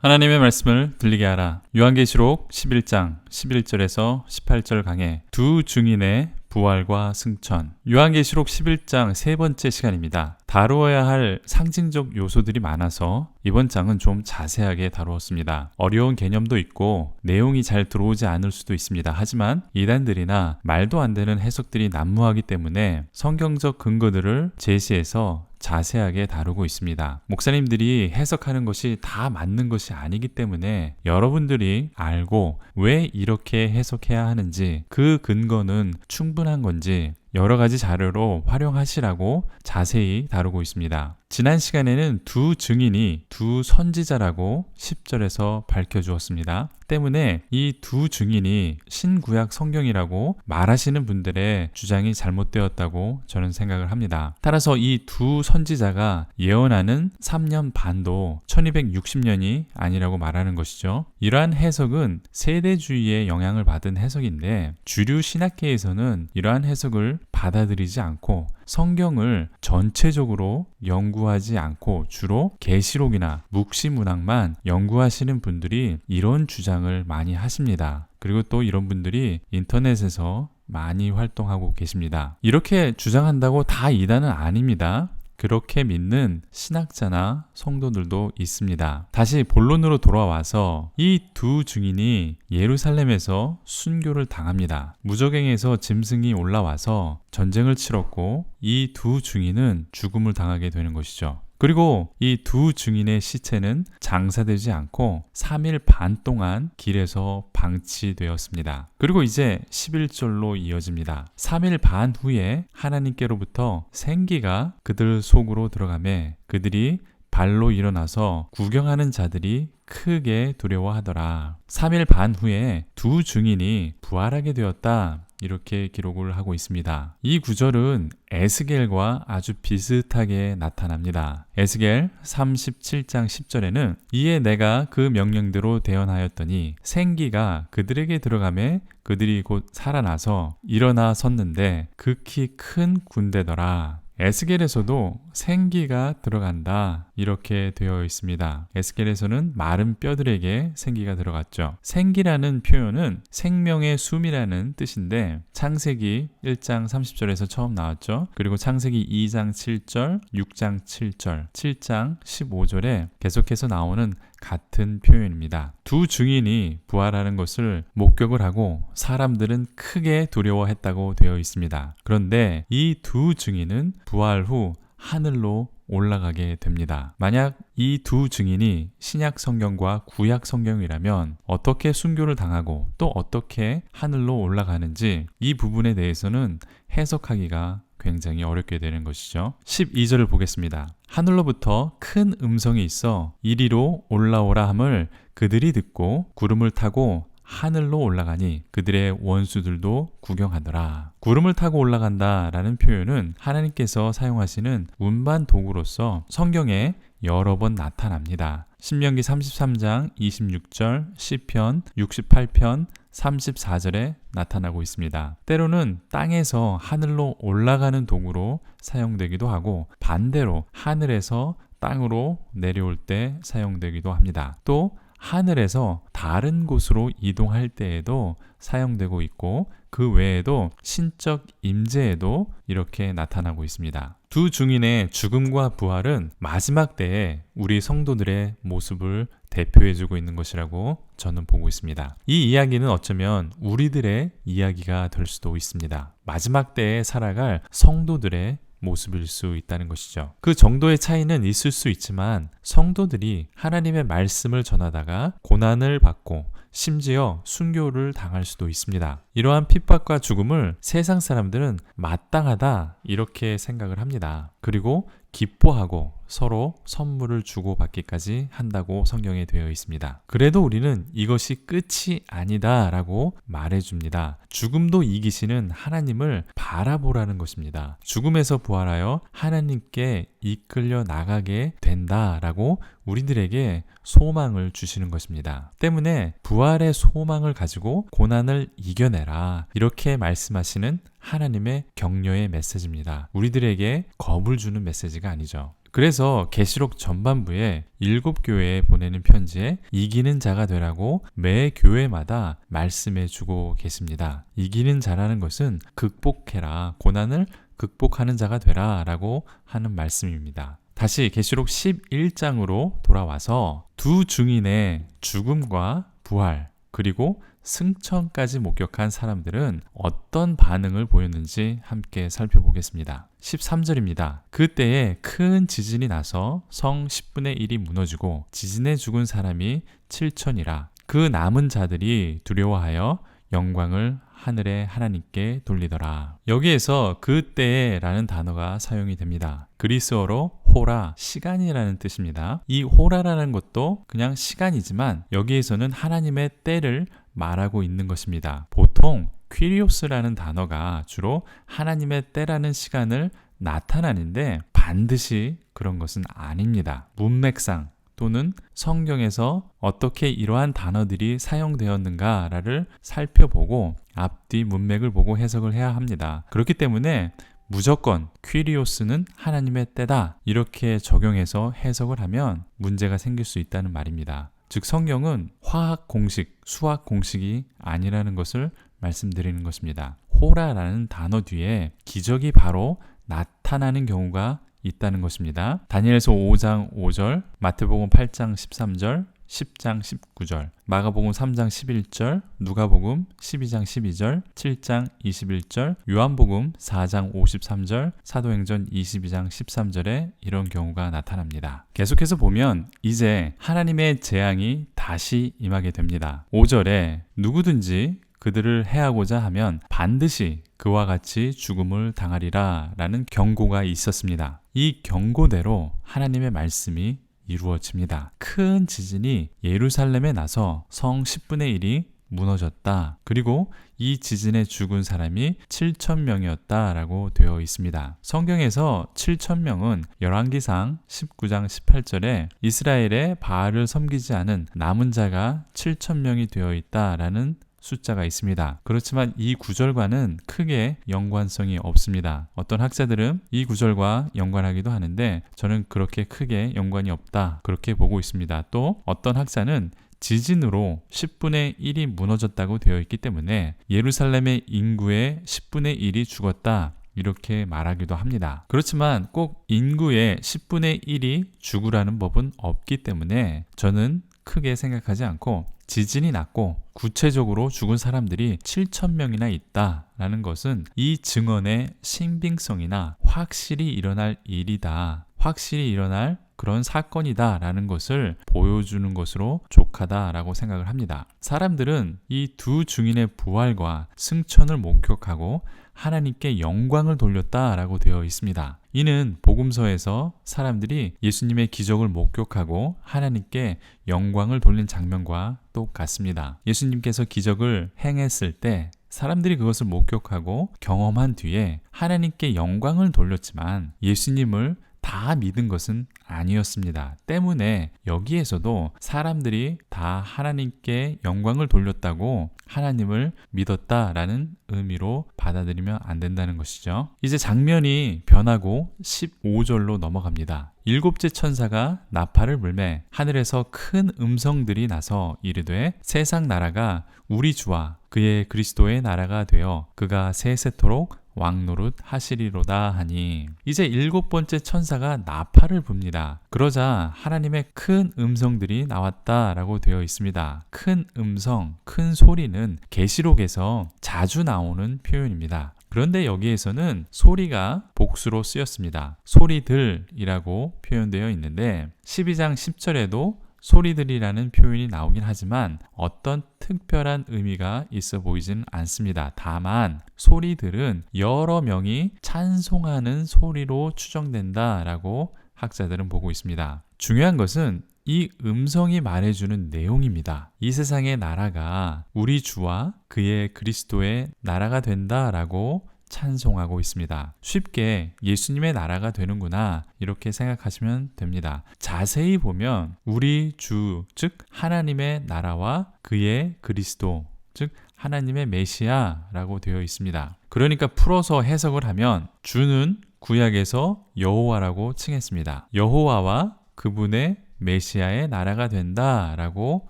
하나님의 말씀을 들리게 하라. 요한계시록 11장 11절에서 18절 강해 두 증인의 부활과 승천. 요한계시록 11장 세 번째 시간입니다. 다루어야 할 상징적 요소들이 많아서 이번 장은 좀 자세하게 다루었습니다. 어려운 개념도 있고 내용이 잘 들어오지 않을 수도 있습니다. 하지만 이단들이나 말도 안 되는 해석들이 난무하기 때문에 성경적 근거들을 제시해서 자세하게 다루고 있습니다. 목사님들이 해석하는 것이 다 맞는 것이 아니기 때문에 여러분들이 알고 왜 이렇게 해석해야 하는지, 그 근거는 충분한 건지 여러 가지 자료로 활용하시라고 자세히 다루고 있습니다. 지난 시간에는 두 증인이 두 선지자라고 10절에서 밝혀주었습니다. 때문에 이 두 증인이 신구약 성경이라고 말하시는 분들의 주장이 잘못되었다고 저는 생각을 합니다. 따라서 이 두 선지자가 예언하는 3년 반도 1260년이 아니라고 말하는 것이죠. 이러한 해석은 세대주의의 영향을 받은 해석인데, 주류 신학계에서는 이러한 해석을 받아들이지 않고 성경을 전체적으로 연구하지 않고 주로 계시록이나 묵시문학만 연구하시는 분들이 이런 주장을 많이 하십니다. 그리고 또 이런 분들이 인터넷에서 많이 활동하고 계십니다. 이렇게 주장한다고 다 이단은 아닙니다. 그렇게 믿는 신학자나 성도들도 있습니다. 다시 본론으로 돌아와서 이 두 증인이 예루살렘에서 순교를 당합니다. 무저갱에서 짐승이 올라와서 전쟁을 치렀고 이 두 증인은 죽음을 당하게 되는 것이죠. 그리고 이 두 증인의 시체는 장사되지 않고 3일 반 동안 길에서 방치되었습니다. 그리고 이제 11절로 이어집니다. 3일 반 후에 하나님께로부터 생기가 그들 속으로 들어가매 그들이 발로 일어나서 구경하는 자들이 크게 두려워하더라. 3일 반 후에 두 증인이 부활하게 되었다. 이렇게 기록을 하고 있습니다. 이 구절은 에스겔과 아주 비슷하게 나타납니다. 에스겔 37장 10절에는 이에 내가 그 명령대로 대언하였더니 생기가 그들에게 들어가매 그들이 곧 살아나서 일어나 섰는데 극히 큰 군대더라. 에스겔에서도 생기가 들어간다 이렇게 되어 있습니다. 에스겔에서는 마른 뼈들에게 생기가 들어갔죠. 생기라는 표현은 생명의 숨이라는 뜻인데 창세기 1장 30절에서 처음 나왔죠. 그리고 창세기 2장 7절, 6장 7절, 7장 15절에 계속해서 나오는 같은 표현입니다. 두 증인이 부활하는 것을 목격을 하고 사람들은 크게 두려워했다고 되어 있습니다. 그런데 이 두 증인은 부활 후 하늘로 올라가게 됩니다. 만약 이 두 증인이 신약 성경과 구약 성경이라면 어떻게 순교를 당하고 또 어떻게 하늘로 올라가는지 이 부분에 대해서는 해석하기가 굉장히 어렵게 되는 것이죠. 12절을 보겠습니다. 하늘로부터 큰 음성이 있어 이리로 올라오라 함을 그들이 듣고 구름을 타고 하늘로 올라가니 그들의 원수들도 구경하더라. 구름을 타고 올라간다라는 표현은 하나님께서 사용하시는 운반 도구로서 성경에 여러 번 나타납니다. 신명기 33장 26절, 시편 68편 34절에 나타나고 있습니다. 때로는 땅에서 하늘로 올라가는 도구로 사용되기도 하고 반대로 하늘에서 땅으로 내려올 때 사용되기도 합니다. 또 하늘에서 다른 곳으로 이동할 때에도 사용되고 있고 그 외에도 신적 임재에도 이렇게 나타나고 있습니다. 두 증인의 죽음과 부활은 마지막 때에 우리 성도들의 모습을 대표해주고 있는 것이라고 저는 보고 있습니다. 이 이야기는 어쩌면 우리들의 이야기가 될 수도 있습니다. 마지막 때에 살아갈 성도들의 모습일 수 있다는 것이죠. 그 정도의 차이는 있을 수 있지만 성도들이 하나님의 말씀을 전하다가 고난을 받고 심지어 순교를 당할 수도 있습니다. 이러한 핍박과 죽음을 세상 사람들은 마땅하다 이렇게 생각을 합니다. 그리고 기뻐하고 서로 선물을 주고받기까지 한다고 성경에 되어 있습니다. 그래도 우리는 이것이 끝이 아니다라고 말해줍니다. 죽음도 이기시는 하나님을 바라보라는 것입니다. 죽음에서 부활하여 하나님께 이끌려 나가게 된다라고 우리들에게 소망을 주시는 것입니다. 때문에 부활의 소망을 가지고 고난을 이겨내라 이렇게 말씀하시는 하나님의 격려의 메시지입니다. 우리들에게 겁을 주는 메시지가 아니죠. 그래서 계시록 전반부에 7교회에 보내는 편지에 이기는 자가 되라고 매 교회마다 말씀해 주고 계십니다. 이기는 자라는 것은 극복해라, 고난을 극복하는 자가 되라 라고 하는 말씀입니다. 다시 계시록 11장으로 돌아와서 두 증인의 죽음과 부활 그리고 승천까지 목격한 사람들은 어떤 반응을 보였는지 함께 살펴보겠습니다. 13절입니다. 그때에 큰 지진이 나서 성 10분의 1이 무너지고 지진에 죽은 사람이 7천이라. 그 남은 자들이 두려워하여 영광을 하늘의 하나님께 돌리더라. 여기에서 그때라는 단어가 사용이 됩니다. 그리스어로 호라, 시간이라는 뜻입니다. 이 호라라는 것도 그냥 시간이지만 여기에서는 하나님의 때를 말하고 있는 것입니다. 보통 퀴리오스라는 단어가 주로 하나님의 때라는 시간을 나타나는데 반드시 그런 것은 아닙니다. 문맥상 또는 성경에서 어떻게 이러한 단어들이 사용되었는가를 살펴보고 앞뒤 문맥을 보고 해석을 해야 합니다. 그렇기 때문에 무조건 퀴리오스는 하나님의 때다 이렇게 적용해서 해석을 하면 문제가 생길 수 있다는 말입니다. 즉 성경은 화학 공식, 수학 공식이 아니라는 것을 말씀드리는 것입니다. 호라라는 단어 뒤에 기적이 바로 나타나는 경우가 있다는 것입니다. 다니엘서 5장 5절, 마태복음 8장 13절, 10장 19절, 마가복음 3장 11절, 누가복음 12장 12절, 7장 21절, 요한복음 4장 53절, 사도행전 22장 13절에 이런 경우가 나타납니다. 계속해서 보면 이제 하나님의 재앙이 다시 임하게 됩니다. 5절에 누구든지 그들을 해하고자 하면 반드시 그와 같이 죽음을 당하리라 라는 경고가 있었습니다. 이 경고대로 하나님의 말씀이 이루어집니다. 큰 지진이 예루살렘에 나서 성 10분의 1이 무너졌다. 그리고 이 지진에 죽은 사람이 7,000명이었다 라고 되어 있습니다. 성경에서 7,000명은 열왕기상 19장 18절에 이스라엘의 바알을 섬기지 않은 남은 자가 7,000명이 되어 있다라는 숫자가 있습니다. 그렇지만 이 구절과는 크게 연관성이 없습니다. 어떤 학자들은 이 구절과 연관하기도 하는데 저는 그렇게 크게 연관이 없다 그렇게 보고 있습니다. 또 어떤 학자는 지진으로 10분의 1이 무너졌다고 되어 있기 때문에 예루살렘의 인구의 10분의 1이 죽었다 이렇게 말하기도 합니다. 그렇지만 꼭 인구의 10분의 1이 죽으라는 법은 없기 때문에 저는 크게 생각하지 않고 지진이 났고 구체적으로 죽은 사람들이 7,000명이나 있다라는 것은 이 증언의 신빙성이나 확실히 일어날 일이다, 확실히 일어날 그런 사건이다 라는 것을 보여주는 것으로 족하다라고 생각을 합니다. 사람들은 이 두 증인의 부활과 승천을 목격하고 하나님께 영광을 돌렸다라고 되어 있습니다. 이는 복음서에서 사람들이 예수님의 기적을 목격하고 하나님께 영광을 돌린 장면과 똑같습니다. 예수님께서 기적을 행했을 때 사람들이 그것을 목격하고 경험한 뒤에 하나님께 영광을 돌렸지만 예수님을 다 믿은 것은 아니었습니다. 때문에 여기에서도 사람들이 다 하나님께 영광을 돌렸다고 하나님을 믿었다라는 의미로 받아들이면 안 된다는 것이죠. 이제 장면이 변하고 15절로 넘어갑니다. 일곱째 천사가 나팔을 불매 하늘에서 큰 음성들이 나서 이르되 세상 나라가 우리 주와 그의 그리스도의 나라가 되어 그가 세세토록 왕노릇 하시리로다 하니 이제 일곱 번째 천사가 나팔을 붑니다. 그러자 하나님의 큰 음성들이 나왔다라고 되어 있습니다. 큰 음성, 큰 소리는 계시록에서 자주 나오는 표현입니다. 그런데 여기에서는 소리가 복수로 쓰였습니다. 소리들이라고 표현되어 있는데 12장 10절에도 소리들이라는 표현이 나오긴 하지만 어떤 특별한 의미가 있어 보이지는 않습니다. 다만 소리들은 여러 명이 찬송하는 소리로 추정된다라고 학자들은 보고 있습니다. 중요한 것은 이 음성이 말해주는 내용입니다. 이 세상의 나라가 우리 주와 그의 그리스도의 나라가 된다라고 찬송하고 있습니다. 쉽게 예수님의 나라가 되는구나 이렇게 생각하시면 됩니다. 자세히 보면 우리 주, 즉 하나님의 나라와 그의 그리스도, 즉 하나님의 메시아라고 되어 있습니다. 그러니까 풀어서 해석을 하면 주는 구약에서 여호와라고 칭했습니다. 여호와와 그분의 메시아의 나라가 된다라고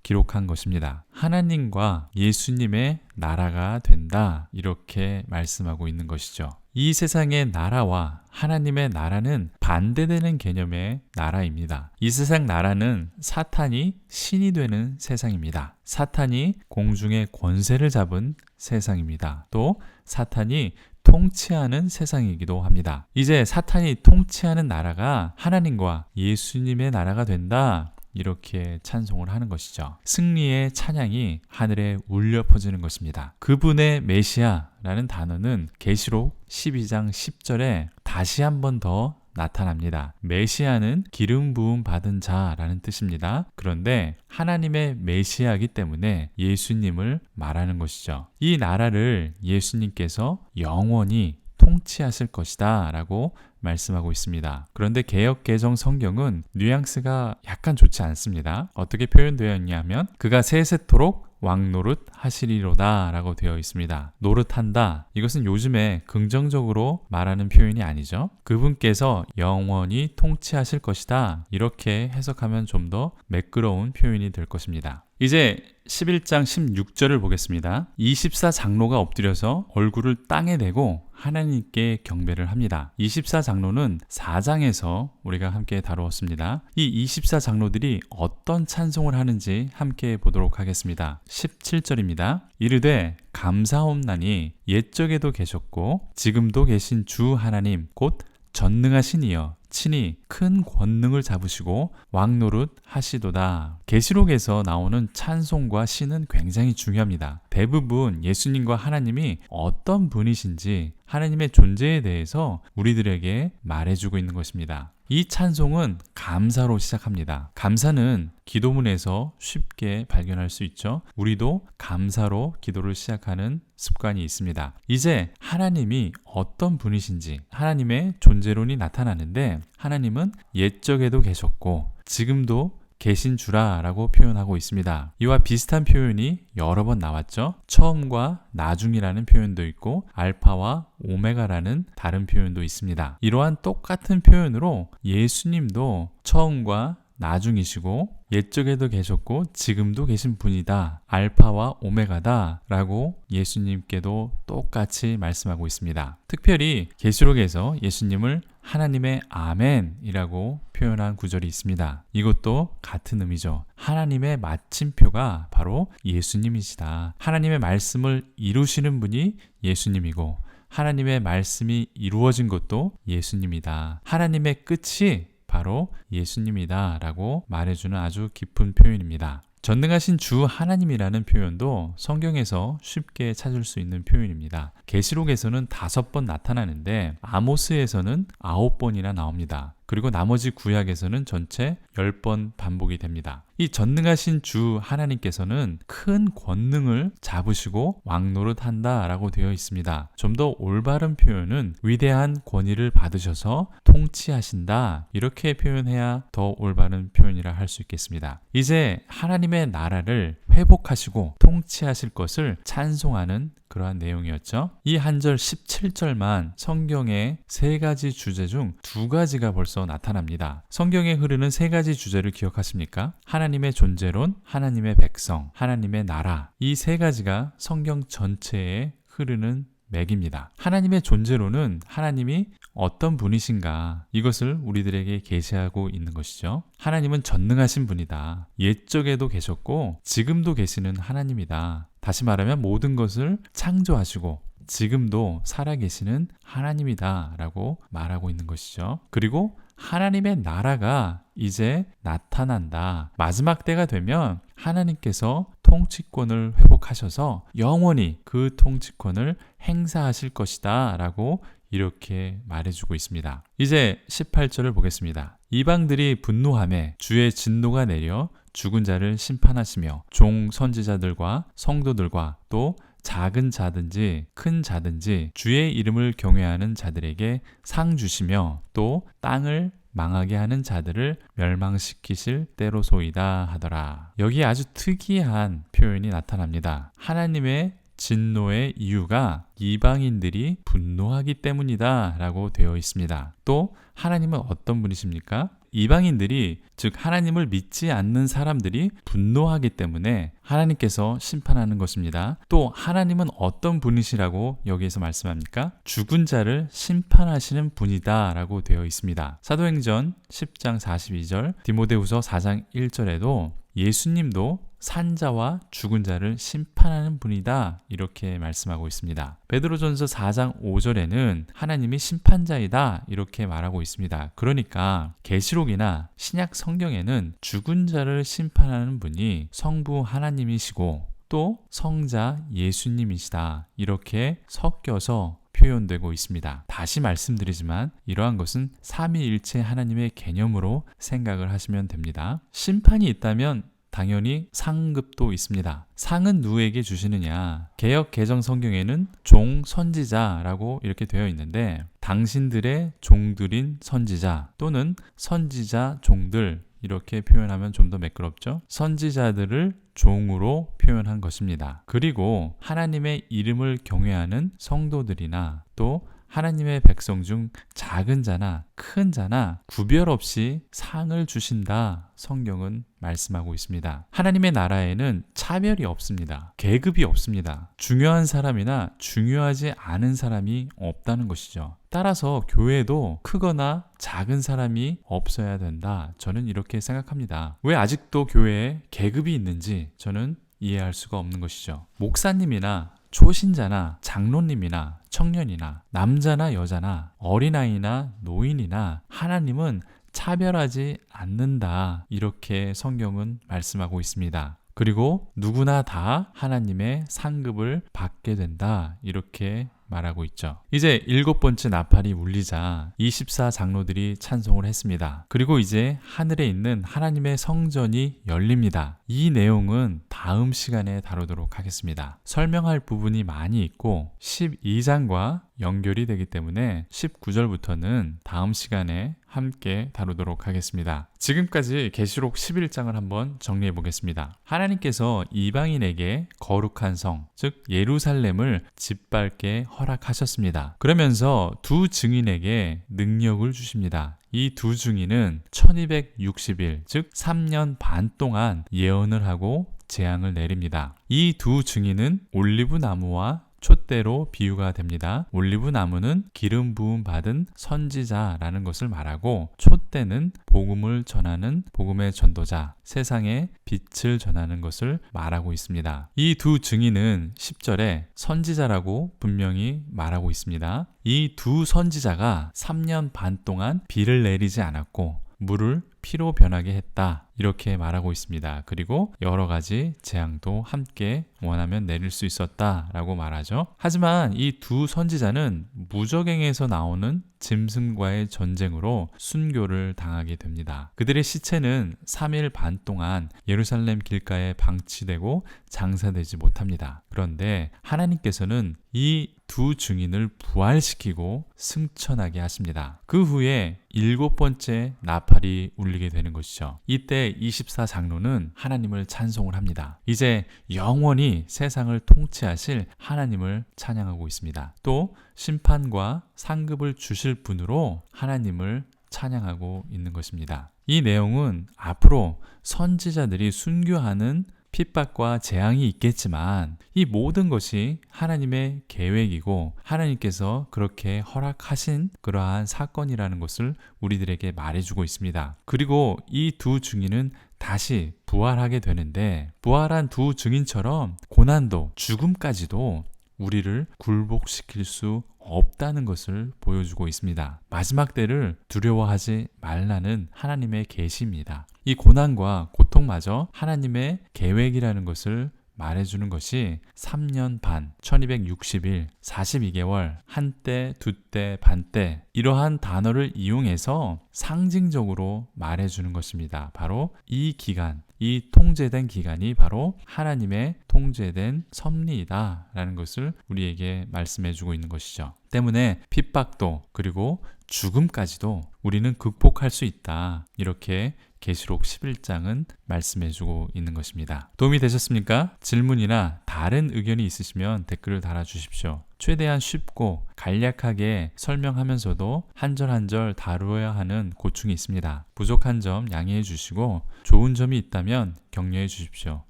기록한 것입니다. 하나님과 예수님의 나라가 된다, 이렇게 말씀하고 있는 것이죠. 이 세상의 나라와 하나님의 나라는 반대되는 개념의 나라입니다. 이 세상 나라는 사탄이 신이 되는 세상입니다. 사탄이 공중의 권세를 잡은 세상입니다. 또 사탄이 통치하는 세상이기도 합니다. 이제 사탄이 통치하는 나라가 하나님과 예수님의 나라가 된다, 이렇게 찬송을 하는 것이죠. 승리의 찬양이 하늘에 울려 퍼지는 것입니다. 그분의 메시아라는 단어는 계시록 12장 10절에 다시 한 번 더 나타납니다. 메시아는 기름 부음 받은 자라는 뜻입니다. 그런데 하나님의 메시아이기 때문에 예수님을 말하는 것이죠. 이 나라를 예수님께서 영원히 통치하실 것이다 라고 말씀하고 있습니다. 그런데 개역 개정 성경은 뉘앙스가 약간 좋지 않습니다. 어떻게 표현되어 있냐면 그가 세세토록 왕노릇 하시리로다 라고 되어 있습니다. 노릇한다, 이것은 요즘에 긍정적으로 말하는 표현이 아니죠. 그분께서 영원히 통치하실 것이다, 이렇게 해석하면 좀 더 매끄러운 표현이 될 것입니다. 이제 11장 16절을 보겠습니다. 24장로가 엎드려서 얼굴을 땅에 대고 하나님께 경배를 합니다. 24장로는 4장에서 우리가 함께 다루었습니다. 이 24장로들이 어떤 찬송을 하는지 함께 보도록 하겠습니다. 17절입니다. 이르되 감사옵나니 옛적에도 계셨고 지금도 계신 주 하나님 곧 전능하신 이여 친히 큰 권능을 잡으시고 왕노릇 하시도다. 계시록에서 나오는 찬송과 시는 굉장히 중요합니다. 대부분 예수님과 하나님이 어떤 분이신지 하나님의 존재에 대해서 우리들에게 말해주고 있는 것입니다. 이 찬송은 감사로 시작합니다. 감사는 기도문에서 쉽게 발견할 수 있죠. 우리도 감사로 기도를 시작하는 습관이 있습니다. 이제 하나님이 어떤 분이신지 하나님의 존재론이 나타나는데 하나님은 옛적에도 계셨고 지금도 계신 주라 라고 표현하고 있습니다. 이와 비슷한 표현이 여러 번 나왔죠. 처음과 나중이라는 표현도 있고 알파와 오메가라는 다른 표현도 있습니다. 이러한 똑같은 표현으로 예수님도 처음과 나중이시고 옛적에도 계셨고 지금도 계신 분이다, 알파와 오메가다 라고 예수님께도 똑같이 말씀하고 있습니다. 특별히 계시록에서 예수님을 하나님의 아멘이라고 표현한 구절이 있습니다. 이것도 같은 의미죠. 하나님의 마침표가 바로 예수님이시다. 하나님의 말씀을 이루시는 분이 예수님이고 하나님의 말씀이 이루어진 것도 예수님이다. 하나님의 끝이 바로 예수님이다 라고 말해주는 아주 깊은 표현입니다. 전능하신 주 하나님이라는 표현도 성경에서 쉽게 찾을 수 있는 표현입니다. 계시록에서는 5번 나타나는데 아모스에서는 9번이나 나옵니다. 그리고 나머지 구약에서는 전체 10번 반복이 됩니다. 이 전능하신 주 하나님께서는 큰 권능을 잡으시고 왕노릇한다 라고 되어 있습니다. 좀 더 올바른 표현은 위대한 권위를 받으셔서 통치하신다, 이렇게 표현해야 더 올바른 표현이라 할 수 있겠습니다. 이제 하나님의 나라를 회복하시고 통치하실 것을 찬송하는 그러한 내용이었죠. 이 한 절 17절만 성경의 3가지 주제 중 2가지가 벌써 나타납니다. 성경에 흐르는 3가지 주제를 기억하십니까? 하나님의 존재론, 하나님의 백성, 하나님의 나라, 이 3가지가 성경 전체에 흐르는 맥입니다. 하나님의 존재론은 하나님이 어떤 분이신가, 이것을 우리들에게 계시하고 있는 것이죠. 하나님은 전능하신 분이다. 옛적에도 계셨고 지금도 계시는 하나님이다. 다시 말하면 모든 것을 창조하시고 지금도 살아계시는 하나님이다 라고 말하고 있는 것이죠. 그리고 하나님의 나라가 이제 나타난다. 마지막 때가 되면 하나님께서 통치권을 회복하셔서 영원히 그 통치권을 행사하실 것이다 라고 이렇게 말해주고 있습니다. 이제 18절을 보겠습니다. 이방들이 분노하매 주의 진노가 내려 죽은 자를 심판하시며 종 선지자들과 성도들과 또 작은 자든지 큰 자든지 주의 이름을 경외하는 자들에게 상 주시며 또 땅을 망하게 하는 자들을 멸망시키실 때로소이다 하더라. 여기 아주 특이한 표현이 나타납니다. 하나님의 진노의 이유가 이방인들이 분노하기 때문이다 라고 되어 있습니다. 또 하나님은 어떤 분이십니까? 이방인들이, 즉 하나님을 믿지 않는 사람들이 분노하기 때문에 하나님께서 심판하는 것입니다. 또 하나님은 어떤 분이시라고 여기에서 말씀합니까? 죽은 자를 심판하시는 분이다 라고 되어 있습니다. 사도행전 10장 42절, 디모데후서 4장 1절에도 예수님도 산자와 죽은 자를 심판하는 분이다 이렇게 말씀하고 있습니다. 베드로전서 4장 5절에는 하나님이 심판자이다 이렇게 말하고 있습니다. 그러니까 계시록이나 신약 성경에는 죽은 자를 심판하는 분이 성부 하나님이시고 또 성자 예수님이시다 이렇게 섞여서 표현되고 있습니다. 다시 말씀드리지만 이러한 것은 삼위일체 하나님의 개념으로 생각을 하시면 됩니다. 심판이 있다면 당연히 상급도 있습니다. 상은 누구에게 주시느냐? 개역 개정 성경에는 종 선지자라고 이렇게 되어 있는데 당신들의 종들인 선지자 또는 선지자 종들 이렇게 표현하면 좀 더 매끄럽죠? 선지자들을 종으로 표현한 것입니다. 그리고 하나님의 이름을 경외하는 성도들이나 또 하나님의 백성 중 작은 자나 큰 자나 구별 없이 상을 주신다 성경은 말씀하고 있습니다. 하나님의 나라에는 차별이 없습니다. 계급이 없습니다. 중요한 사람이나 중요하지 않은 사람이 없다는 것이죠. 따라서 교회도 크거나 작은 사람이 없어야 된다. 저는 이렇게 생각합니다. 왜 아직도 교회에 계급이 있는지 저는 이해할 수가 없는 것이죠. 목사님이나 초신자나 장로님이나 청년이나 남자나 여자나 어린아이나 노인이나 하나님은 차별하지 않는다. 이렇게 성경은 말씀하고 있습니다. 그리고 누구나 다 하나님의 상급을 받게 된다. 이렇게 말하고 있죠. 이제 7번째 나팔이 울리자 24 장로들이 찬송을 했습니다. 그리고 이제 하늘에 있는 하나님의 성전이 열립니다. 이 내용은 다음 시간에 다루도록 하겠습니다. 설명할 부분이 많이 있고 12장과 연결이 되기 때문에 19절부터는 다음 시간에 함께 다루도록 하겠습니다. 지금까지 계시록 11장을 한번 정리해 보겠습니다. 하나님께서 이방인에게 거룩한 성, 즉 예루살렘을 짓밟게 허락하셨습니다. 그러면서 두 증인에게 능력을 주십니다. 이 두 증인은 1260일, 즉 3년 반 동안 예언을 하고 재앙을 내립니다. 이 두 증인은 올리브 나무와 촛대로 비유가 됩니다. 올리브 나무는 기름 부음 받은 선지자라는 것을 말하고 촛대는 복음을 전하는 복음의 전도자, 세상에 빛을 전하는 것을 말하고 있습니다. 이 두 증인은 10절에 선지자라고 분명히 말하고 있습니다. 이 두 선지자가 3년 반 동안 비를 내리지 않았고 물을 피로 변하게 했다. 이렇게 말하고 있습니다. 그리고 여러 가지 재앙도 함께 원하면 내릴 수 있었다라고 말하죠. 하지만 이 두 선지자는 무적행에서 나오는 짐승과의 전쟁으로 순교를 당하게 됩니다. 그들의 시체는 3일 반 동안 예루살렘 길가에 방치되고 장사되지 못합니다. 그런데 하나님께서는 이 두 증인을 부활시키고 승천하게 하십니다. 그 후에 7번째 나팔이 울리게 되는 것이죠. 이때 24 장로는 하나님을 찬송을 합니다. 이제 영원히 세상을 통치하실 하나님을 찬양하고 있습니다. 또 심판과 상급을 주실 분으로 하나님을 찬양하고 있는 것입니다. 이 내용은 앞으로 선지자들이 순교하는 핍박과 재앙이 있겠지만 이 모든 것이 하나님의 계획이고 하나님께서 그렇게 허락하신 그러한 사건이라는 것을 우리들에게 말해주고 있습니다. 그리고 이 두 증인은 다시 부활하게 되는데 부활한 두 증인처럼 고난도 죽음까지도 우리를 굴복시킬 수 없다는 것을 보여주고 있습니다. 마지막 때를 두려워하지 말라는 하나님의 계시입니다. 이 고난과 고통마저 하나님의 계획이라는 것을 말해주는 것이 3년 반, 1260일, 42개월, 한때, 두때, 반때 이러한 단어를 이용해서 상징적으로 말해주는 것입니다. 바로 이 기간, 이 통제된 기간이 바로 하나님의 통제된 섭리이다 라는 것을 우리에게 말씀해주고 있는 것이죠. 때문에 핍박도 그리고 죽음까지도 우리는 극복할 수 있다. 이렇게 계시록 11장은 말씀해주고 있는 것입니다. 도움이 되셨습니까? 질문이나 다른 의견이 있으시면 댓글을 달아주십시오. 최대한 쉽고 간략하게 설명하면서도 한 절 한 절 다루어야 하는 고충이 있습니다. 부족한 점 양해해 주시고 좋은 점이 있다면 격려해 주십시오.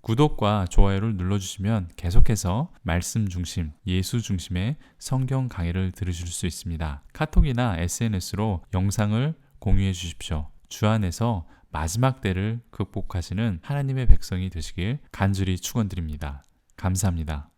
구독과 좋아요를 눌러주시면 계속해서 말씀 중심, 예수 중심의 성경 강의를 들으실 수 있습니다. 카톡이나 SNS로 영상을 공유해 주십시오. 주 안에서 마지막 때를 극복하시는 하나님의 백성이 되시길 간절히 축원드립니다. 감사합니다.